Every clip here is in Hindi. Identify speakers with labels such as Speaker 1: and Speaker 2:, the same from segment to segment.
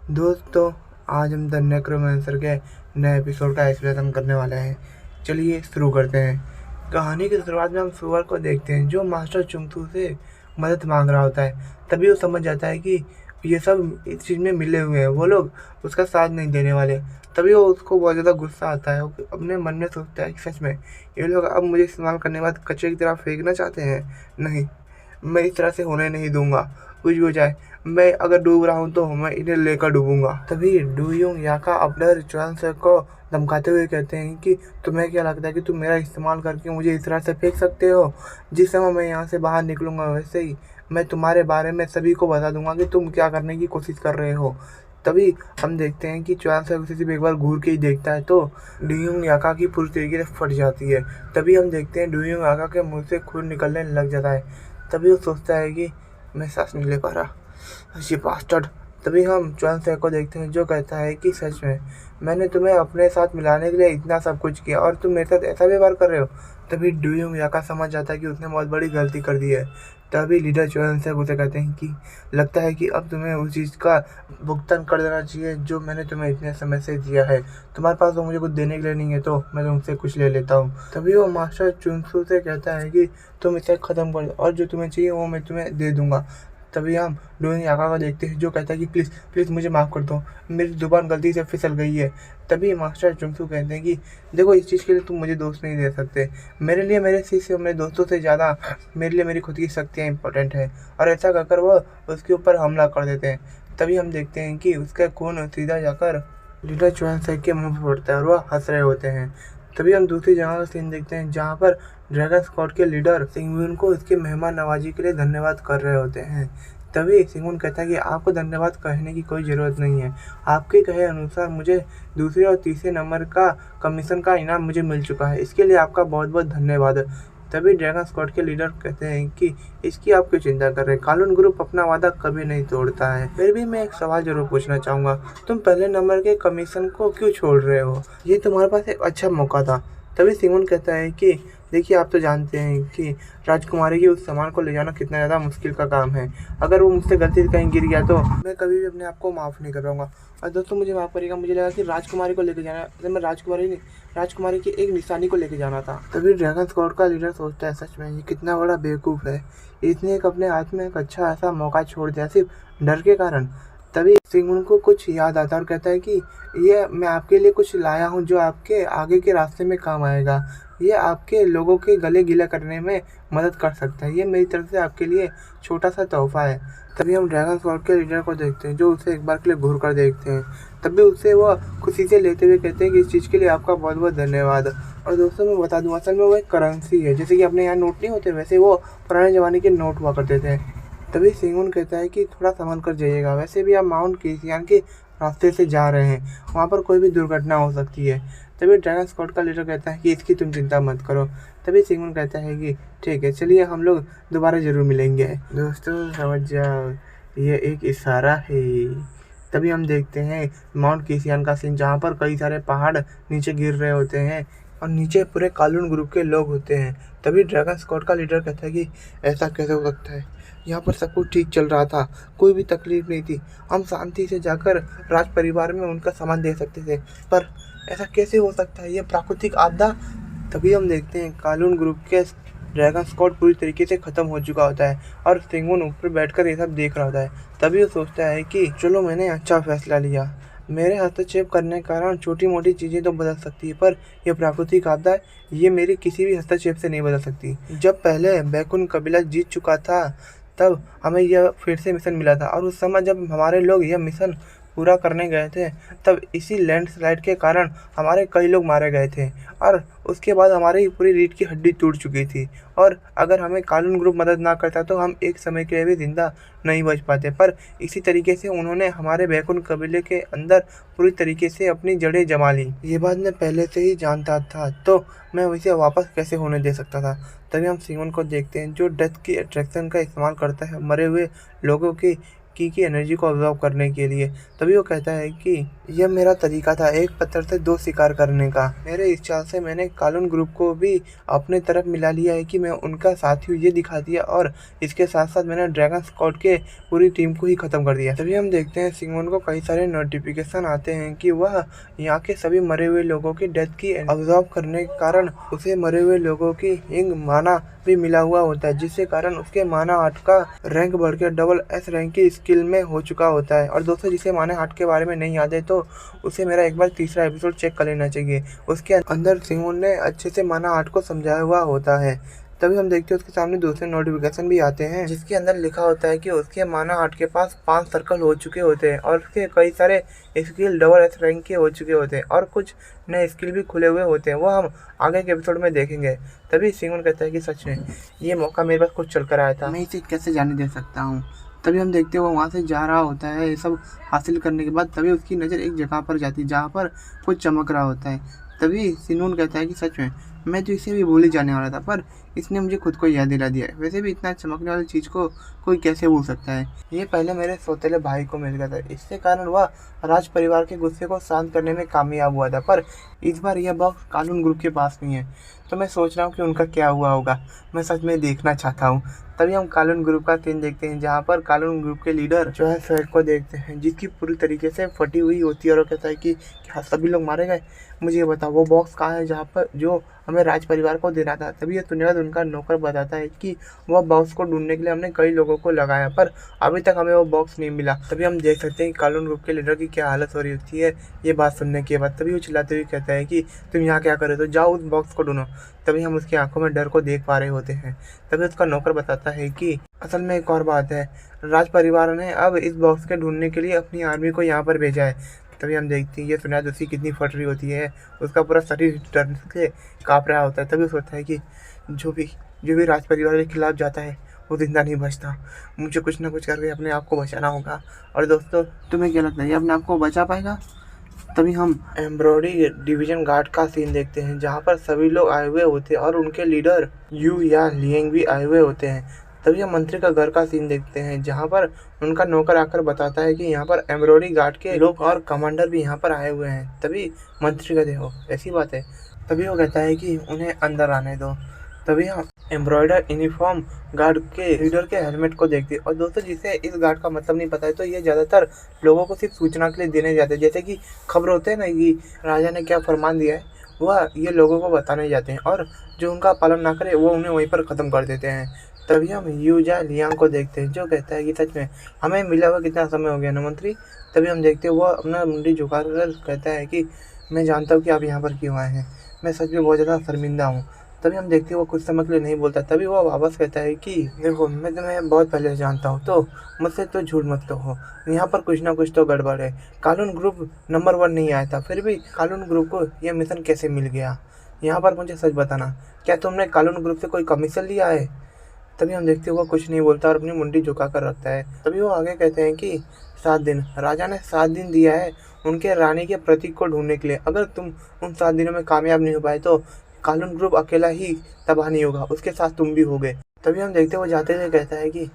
Speaker 1: दोस्तों, आज हम द नेक्रोमैंसर के नए एपिसोड का एक्सप्लेनेशन करने वाले हैं। चलिए शुरू करते हैं। कहानी की शुरुआत में हम सुअर को देखते हैं जो मास्टर चुंगथू से मदद मांग रहा होता है। तभी वो समझ जाता है कि ये सब इस चीज़ में मिले हुए हैं, वो लोग उसका साथ नहीं देने वाले। तभी वो उसको बहुत ज़्यादा गुस्सा आता है। वो अपने मन में सोचता है कि सच में ये लोग अब मुझे इस्तेमाल करने के बाद कचरे की तरह फेंकना चाहते हैं। नहीं, मैं इस तरह से होने नहीं दूंगा। कुछ भी हो जाए, मैं अगर डूब रहा हूँ तो मैं इन्हें लेकर डूबूंगा। तभी डूयोंग याका अपने चुआंग को धमकाते हुए कहते हैं कि तुम्हें क्या लगता है कि तुम मेरा इस्तेमाल करके मुझे इस तरह से फेंक सकते हो? जिस समय मैं यहाँ से बाहर निकलूंगा वैसे ही मैं तुम्हारे बारे में सभी को बता दूंगा कि तुम क्या करने की कोशिश कर रहे हो। तभी हम देखते हैं कि चुआंग उसे सिर्फ एक बार घूर के ही देखता है तो डूयोंग याका की पूरी तरीके से फट जाती है। तभी हम देखते हैं डूयोंग याका के मुंह से खून निकलने लग जाता है। तभी वो सोचता है कि मैं सांस नहीं ले पा रहा, ये बास्टर्ड। तभी हम चुआंग को देखते हैं जो कहता है कि सच में मैंने तुम्हें अपने साथ मिलाने के लिए इतना सब कुछ किया और तुम मेरे साथ ऐसा व्यवहार कर रहे हो। तभी डूयोंग याका समझ जाता है कि उसने बहुत बड़ी गलती कर दी है। तभी लीडर चुआंग उसे कहते हैं कि लगता है कि अब तुम्हें उस चीज़ का भुगतान कर देना चाहिए जो मैंने तुम्हें इतने समय से दिया है। तुम्हारे पास तो मुझे कुछ देने के लिए नहीं है तो मैं तुमसे कुछ ले लेता हूँ। तभी वो मास्टर चुनसू से कहता है कि तुम इसे ख़त्म कर दो और जो तुम्हें चाहिए वो मैं तुम्हें दे दूंगा। तभी हम डोइंग याका को देखते हैं जो कहता है कि प्लीज़ प्लीज़ मुझे माफ़ कर दो, मेरी ज़ुबान गलती से फिसल गई है। तभी मास्टर चुनसू कहते हैं कि देखो, इस चीज़ के लिए तुम मुझे दोस्त नहीं दे सकते। मेरे लिए मेरे शिष्य मेरे दोस्तों से ज़्यादा मेरे लिए मेरी खुद की शक्तियाँ इंपॉर्टेंट है। और ऐसा कहकर वह उसके ऊपर हमला कर देते हैं। तभी हम देखते हैं कि उसका खून सीधा जाकर लीडर चुआंग के मुंह पर पड़ता है और वह हंस रहे होते हैं। तभी हम दूसरी जगह का सीन देखते हैं जहाँ पर ड्रैगन स्क्वाड के लीडर सिंगवून को इसके मेहमान नवाजी के लिए धन्यवाद कर रहे होते हैं। तभी सिंगवून कहता है कि आपको धन्यवाद कहने की कोई ज़रूरत नहीं है। आपके कहे अनुसार मुझे दूसरे और तीसरे नंबर का कमीशन का इनाम मुझे मिल चुका है। इसके लिए आपका बहुत बहुत धन्यवाद। तभी ड्रैगन स्क्वाड के लीडर कहते हैं कि इसकी आप क्यों चिंता कर रहे हैं? कालून ग्रुप अपना वादा कभी नहीं तोड़ता है। फिर भी मैं एक सवाल जरूर पूछना चाहूँगा, तुम पहले नंबर के कमीशन को क्यों छोड़ रहे हो? ये तुम्हारे पास एक अच्छा मौका था। तभी सिमोन कहता है कि देखिए, आप तो जानते हैं कि राजकुमारी की उस सामान को ले जाना कितना ज़्यादा मुश्किल का काम है। अगर वो मुझसे गलती से कहीं गिर गया तो मैं कभी भी अपने आप को माफ़ नहीं कर पाऊंगा। और दोस्तों, मुझे माफ़ करिएगा, मुझे लगा कि राजकुमारी को लेकर जाना, मैं राजकुमारी नहीं, राजकुमारी की एक निशानी को लेकर जाना था। तभी ड्रैगन स्क्वाड का लीडर सोचता है सच में ये कितना बड़ा बेवकूफ़ है, इसने एक अपने हाथ में एक अच्छा ऐसा मौका छोड़ दिया सिर्फ डर के कारण। तभी सिंगमुन को कुछ याद आता है और कहता है कि ये मैं आपके लिए कुछ लाया हूँ जो आपके आगे के रास्ते में काम आएगा। ये आपके लोगों के गले गीला करने में मदद कर सकता है। ये मेरी तरफ से आपके लिए छोटा सा तोहफा है। तभी हम ड्रैगन स्क्वाड के लीडर को देखते हैं जो उसे एक बार के लिए घूर कर देखते हैं। तभी उससे वह खुशी से लेते हुए कहते हैं कि इस चीज़ के लिए आपका बहुत बहुत धन्यवाद। और दोस्तों, मैं बता दूँ, असल में वो एक करेंसी है। जैसे कि अपने यहाँ नोट नहीं होते वैसे वो पुराने ज़माने के नोट हुआ करते थे। तभी सिंगुन कहता है कि थोड़ा संभल कर जाइएगा, वैसे भी आप माउंट केसियान के रास्ते से जा रहे हैं, वहाँ पर कोई भी दुर्घटना हो सकती है। तभी ड्रैगन स्क्वाड का लीडर कहता है कि इसकी तुम चिंता मत करो। तभी सिंगुन कहता है कि ठीक है, चलिए हम लोग दोबारा ज़रूर मिलेंगे। दोस्तों समझ जाओ, ये एक इशारा है। तभी हम देखते हैं माउंट केसियान का सीन जहाँ पर कई सारे पहाड़ नीचे गिर रहे होते हैं और नीचे पूरे कालून ग्रुप के लोग होते हैं। तभी ड्रैगन स्क्वाड का लीडर कहता है कि ऐसा कैसे हो सकता है? यहाँ पर सब कुछ ठीक चल रहा था, कोई भी तकलीफ नहीं थी, हम शांति से जाकर राज परिवार में उनका सामान दे सकते थे, पर ऐसा कैसे हो सकता है? ये प्राकृतिक आपदा। तभी हम देखते हैं कालून ग्रुप के ड्रैगन स्क्वाड पूरी तरीके से ख़त्म हो चुका होता है और सिंगुन ऊपर बैठकर ये सब देख रहा होता है। तभी वो सोचता है कि चलो, मैंने अच्छा फैसला लिया। मेरे हस्तक्षेप करने के कारण छोटी मोटी चीज़ें तो बदल सकती है, पर यह प्राकृतिक आपदा है, ये मेरी किसी भी हस्तक्षेप से नहीं बदल सकती। जब पहले बैकुन कबीला जीत चुका था तब हमें यह फिर से मिशन मिला था और उस समय जब हमारे लोग यह मिशन पूरा करने गए थे तब इसी लैंडस्लाइड के कारण हमारे कई लोग मारे गए थे और उसके बाद हमारी पूरी रीढ़ की हड्डी टूट चुकी थी। और अगर हमें कानून ग्रुप मदद ना करता तो हम एक समय के लिए भी जिंदा नहीं बच पाते। पर इसी तरीके से उन्होंने हमारे बैकुन कबीले के अंदर पूरी तरीके से अपनी जड़ें जमा ली। ये बात मैं पहले से ही जानता था, तो मैं इसे वापस कैसे होने दे सकता था। तभी हम सिमोन को देखते हैं जो डेथ की अट्रैक्शन का इस्तेमाल करता है मरे हुए लोगों की की एनर्जी को ऑब्जॉर्व करने के लिए। तभी वो कहता है कि यह मेरा तरीका था एक पत्थर से 2 शिकार करने का। मेरे इस चाल से मैंने कालून ग्रुप को भी अपने तरफ मिला लिया है कि मैं उनका साथी हूँ, ये दिखा दिया, और इसके साथ-साथ मैंने ड्रैगन स्क्वाड के पूरी टीम को ही खत्म कर दिया। तभी हम देखते हैं सिगमंड को कई सारे नोटिफिकेशन आते हैं कि वह यहाँ के सभी मरे हुए लोगों की डेथ की ऑब्जॉर्व करने के कारण उसे मरे हुए लोगों की इंग माना भी मिला हुआ होता है, जिसके कारण उसके माना आर्ट का रैंक बढ़कर डबल एस रैंक की स्किल में हो चुका होता है। और दोस्तों, जिसे माना आर्ट के बारे में नहीं याद है तो उसे मेरा एक बार तीसरा एपिसोड चेक कर लेना चाहिए। उसके अंदर सिगमंड ने अच्छे से माना आर्ट को समझाया हुआ होता है। तभी हम देखते हैं उसके सामने दूसरे नोटिफिकेशन भी आते हैं, जिसके अंदर लिखा होता है कि उसके माना आर्ट के पास 5 सर्कल हो चुके होते हैं और उसके कई सारे स्किल डबल एस रैंक के हो चुके होते हैं और कुछ नए स्किल भी खुले हुए होते हैं। वो हम आगे के एपिसोड में देखेंगे। तभी सिगमंड कहता है कि सच में ये मौका मेरे पास कुछ चल कर आया था, मैं इसे कैसे जाने दे सकता हूँ। तभी हम देखते हैं वो वहाँ से जा रहा होता है ये सब हासिल करने के बाद। तभी उसकी नज़र एक जगह पर जाती है जहाँ पर कुछ चमक रहा होता है। तभी सिगमंड कहता है कि सच में मैं तो इसे भी भूल ही जाने वाला था, पर इसने मुझे खुद को याद दिला दिया है। वैसे भी इतना चमकने वाली चीज़ को कोई कैसे भूल सकता है। ये पहले मेरे सौतेले भाई को मिल गया था, इसके कारण वह राज परिवार के गुस्से को शांत करने में कामयाब हुआ था, पर इस बार यह बॉक्स कालून ग्रुप के पास नहीं है। तो मैं सोच रहा हूँ कि उनका क्या हुआ होगा। मैं सच में देखना चाहता हूँ। तभी हम कालून ग्रुप का सीन देखते हैं जहाँ पर कालून ग्रुप के लीडर जो है स्वैग को देखते हैं, जिसकी पूरी तरीके से फटी हुई होती है, और कहता है कि क्या सभी लोग मारे गए? मुझे ये बताओ वो बॉक्स कहाँ है जहाँ पर जो हमें राज परिवार को देना था। तभी ये सुनने के बाद उनका नौकर बताता है कि वह बॉक्स को ढूंढने के लिए हमने कई लोगों को लगाया, पर अभी तक हमें वो बॉक्स नहीं मिला। तभी हम देख सकते हैं कि कालून ग्रुप के लीडर की क्या हालत हो रही होती है ये बात सुनने के बाद। तभी वो चिल्लाते हुए कहता है कि तुम यहाँ क्या कर रहे हो, जाओ उस बॉक्स को ढूंढो। तभी हम उसकी आंखों में डर को देख पा रहे होते हैं। तभी उसका नौकर बताता है कि असल में एक और बात है, राज परिवार ने अब इस बॉक्स के ढूंढने के लिए अपनी आर्मी को यहाँ पर भेजा है। तभी हम देखते हैं ये सुना दूसरी कितनी फट रही होती है, उसका पूरा शरीर डर से काँप रहा होता है। तभी सोचता है कि जो भी राज परिवार के खिलाफ जाता है वो जिंदा नहीं बचता, मुझे कुछ ना कुछ करके अपने आप को बचाना होगा। और दोस्तों, तुम्हें क्या लगता है ये अपने आप को बचा पाएगा? तभी हम एम्ब्रॉयडरी डिवीजन गार्ड का सीन देखते हैं जहाँ पर सभी लोग आए हुए होते हैं और उनके लीडर यू या लिएंग भी आए हुए होते हैं। तभी हम मंत्री का घर का सीन देखते हैं जहाँ पर उनका नौकर आकर बताता है कि यहाँ पर एम्ब्रॉयडरी गार्ड के लोग और कमांडर भी यहाँ पर आए हुए हैं। तभी मंत्री कहते हो ऐसी बात है? तभी वो कहता है कि उन्हें अंदर आने दो। तभी हम एम्ब्रॉयडर यूनिफॉर्म गार्ड के लीडर के हेलमेट को देखते हैं। और दोस्तों, जिसे इस गार्ड का मतलब नहीं पता है तो ये ज़्यादातर लोगों को सिर्फ सूचना के लिए देने जाते हैं, जैसे कि खबर होते हैं ना कि राजा ने क्या फरमान दिया है, वह ये लोगों को बताने जाते हैं, और जो उनका पालन ना करे वो उन्हें वहीं पर ख़त्म कर देते हैं। तभी हम यूजा लियांग को देखते हैं जो कहता है कि सच में हमें मिला हुआ कितना समय हो गया ना मंत्री। तभी हम देखते हैं वह अपना मुंडी झुकाकर कहता है कि मैं जानता हूँ कि आप यहाँ पर क्यों आए हैं, मैं सच में बहुत ज़्यादा शर्मिंदा हूँ। तभी हम देखते हैं वो कुछ समय के लिए नहीं बोलता। तभी वो वापस कहता है कि देखो मैं तुम्हें बहुत पहले से जानता हूँ, तो मुझसे तो झूठ मत कहो, यहाँ पर कुछ ना कुछ तो गड़बड़ है। कालून ग्रुप नंबर 1 नहीं आया था, फिर भी कालून ग्रुप को यह मिशन कैसे मिल गया? यहाँ पर मुझे सच बताना, क्या तुमने कालून ग्रुप से कोई कमीशन लिया है? तभी हम देखते हैं वो कुछ नहीं बोलता और अपनी मुंडी झुका कर रखता है। तभी वो आगे कहते हैं कि 7 दिन, राजा ने 7 दिन दिया है उनके रानी के प्रतीक को ढूंढने के लिए। अगर तुम उन 7 दिनों में कामयाब नहीं हो पाए तो कालून ग्रुप अकेला ही तबाह नहीं होगा, उसके साथ तुम भी होगे। तभी हम देखते वो जाते हुए कहता है कि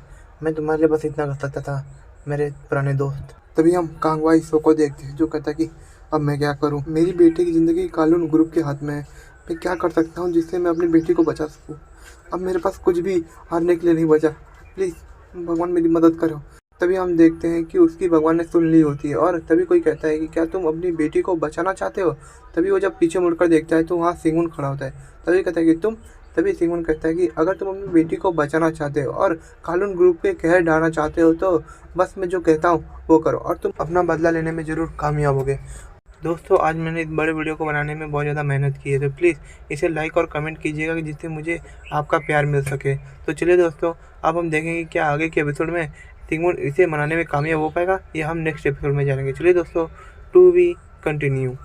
Speaker 1: मैं तुम्हारे लिए बस इतना कर सकता था मेरे पुराने दोस्त। तभी हम कांगवाई शो को देखते हैं जो कहता है कि अब मैं क्या करूं, मेरी बेटी की ज़िंदगी कालून ग्रुप के हाथ में है, मैं क्या कर सकता हूं जिससे मैं अपनी बेटी को बचा सकूं। अब मेरे पास कुछ भी हारने के लिए नहीं बचा, प्लीज़ भगवान मेरी मदद करो। तभी हम देखते हैं कि उसकी भगवान ने सुन ली होती है, और तभी कोई कहता है कि क्या तुम अपनी बेटी को बचाना चाहते हो? तभी वो जब पीछे मुड़कर देखता है तो वहाँ सिगमंड खड़ा होता है। तभी कहता है कि तुम? तभी सिगमंड कहता है कि अगर तुम अपनी बेटी को बचाना चाहते हो और कालून ग्रुप के कहर ढाना चाहते हो तो बस मैं जो कहता हूँ वो करो, और तुम अपना बदला लेने में ज़रूर कामयाब होगे। दोस्तों, आज मैंने इस बड़े वीडियो को बनाने में बहुत ज़्यादा मेहनत की है, तो प्लीज़ इसे लाइक और कमेंट कीजिएगा कि जिससे मुझे आपका प्यार मिल सके। तो चलिए दोस्तों, अब हम देखेंगे क्या आगे के एपिसोड में सिगमंड इसे मनाने में कामयाब हो पाएगा या हम नेक्स्ट एपिसोड में जानेंगे। चलिए दोस्तों, टू बी कंटिन्यू।